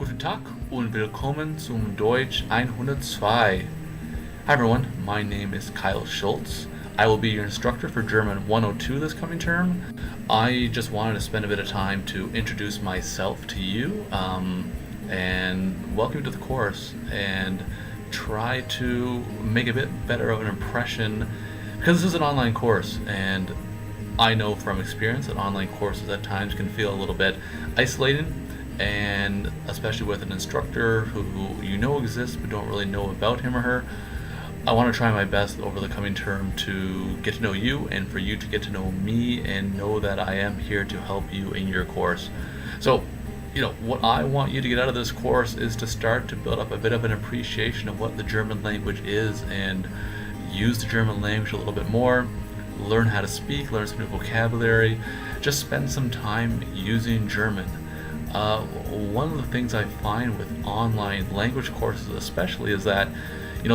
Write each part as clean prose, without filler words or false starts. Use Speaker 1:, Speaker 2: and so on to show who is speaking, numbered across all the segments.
Speaker 1: Guten Tag und willkommen zum Deutsch 102. Hi everyone, my name is Kyle Schultz. I will be your instructor for German 102 this coming term. I just wanted to spend a bit of time to introduce myself to you and welcome you to the course and try to make a bit better of an impression because this is an online course and I know from experience that online courses at times can feel a little bit isolating, and especially with an instructor who you know exists but don't really know about him or her. I want to try my best over the coming term to get to know you and for you to get to know me and know that I am here to help you in your course. So, what I want you to get out of this course is to start to build up a bit of an appreciation of what the German language is and use the German language a little bit more, learn how to speak, learn some new vocabulary, just spend some time using German. One of the things I find with online language courses especially is that,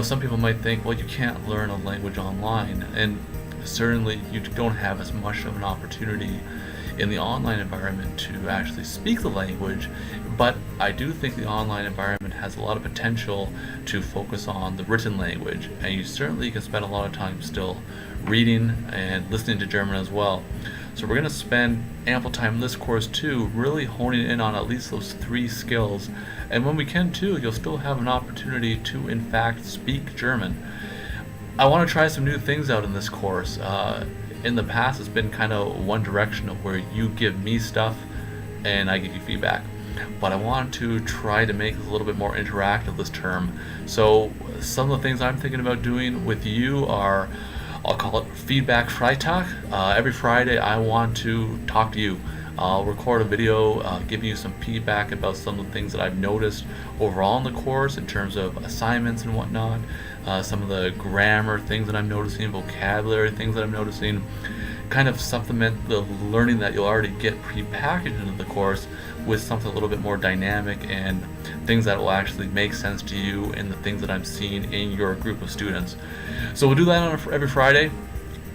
Speaker 1: some people might think, well, you can't learn a language online, and certainly you don't have as much of an opportunity in the online environment to actually speak the language, but I do think the online environment has a lot of potential to focus on the written language, and you certainly can spend a lot of time still reading and listening to German as well. So we're going to spend ample time in this course too, really honing in on at least those 3 skills. And when we can too, you'll still have an opportunity to in fact speak German. I want to try some new things out in this course. In the past, it's been kind of one direction of where you give me stuff and I give you feedback. But I want to try to make it a little bit more interactive this term. So some of the things I'm thinking about doing with you are, I'll call it Feedback Freitag. Every Friday I want to talk to you. I'll record a video giving you some feedback about some of the things that I've noticed overall in the course in terms of assignments and whatnot, some of the grammar things that I'm noticing, vocabulary things that I'm noticing, kind of supplement the learning that you'll already get pre-packaged into the course with something a little bit more dynamic and things that will actually make sense to you and the things that I'm seeing in your group of students. So we'll do that on every Friday.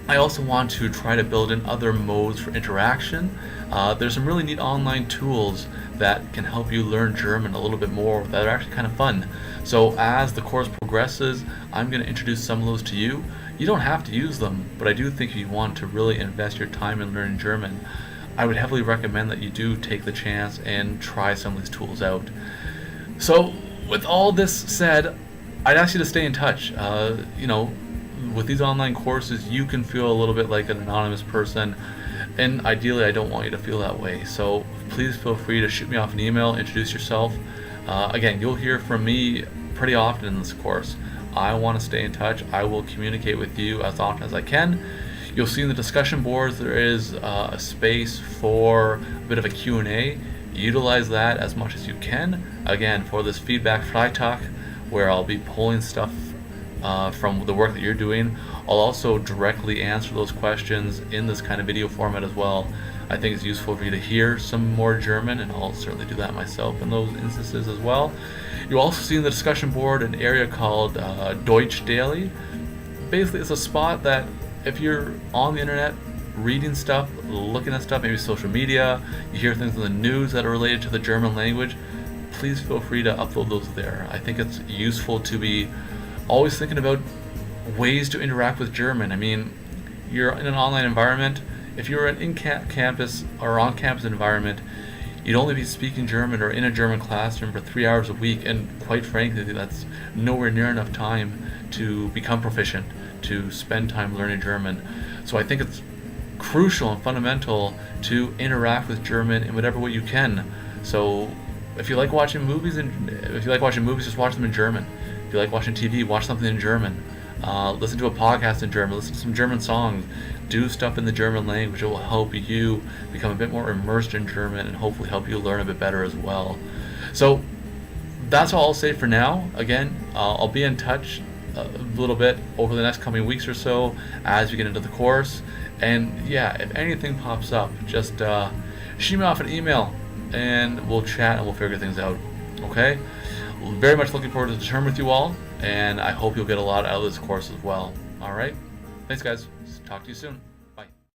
Speaker 1: I also want to try to build in other modes for interaction. There's some really neat online tools that can help you learn German a little bit more that are actually kind of fun. So as the course progresses, I'm going to introduce some of those to you. You don't have to use them, but I do think if you want to really invest your time in learning German, I would heavily recommend that you do take the chance and try some of these tools out. So with all this said, I'd ask you to stay in touch. With these online courses, you can feel a little bit like an anonymous person, and ideally I don't want you to feel that way. So please feel free to shoot me off an email, introduce yourself. Again, you'll hear from me pretty often in this course. I want to stay in touch. I will communicate with you as often as I can. You'll see in the discussion boards there is a space for a bit of a Q&A. Utilize that as much as you can. Again, for this Feedback Freitag, where I'll be pulling stuff from the work that you're doing. I'll also directly answer those questions in this kind of video format as well. I think it's useful for you to hear some more German, and I'll certainly do that myself in those instances as well. You'll also see in the discussion board an area called Deutsch Daily. Basically, it's a spot that if you're on the internet reading stuff, looking at stuff, maybe social media, you hear things in the news that are related to the German language, please feel free to upload those there. I think it's useful to be always thinking about ways to interact with German. I mean, you're in an online environment. If you're an in-campus or on-campus environment, you'd only be speaking German or in a German classroom for 3 hours a week, and quite frankly, that's nowhere near enough time to become proficient, to spend time learning German. So I think it's crucial and fundamental to interact with German in whatever way you can. So if you like watching movies, just watch them in German. If you like watching TV, watch something in German. Listen to a podcast in German. Listen to some German songs. Do stuff in the German language. It will help you become a bit more immersed in German and hopefully help you learn a bit better as well. So that's all I'll say for now. Again, I'll be in touch a little bit over the next coming weeks or so as we get into the course. And yeah, if anything pops up, just shoot me off an email and we'll chat and we'll figure things out. Okay? Very much looking forward to the term with you all, and I hope you'll get a lot out of this course as well. All right? Thanks, guys. Talk to you soon.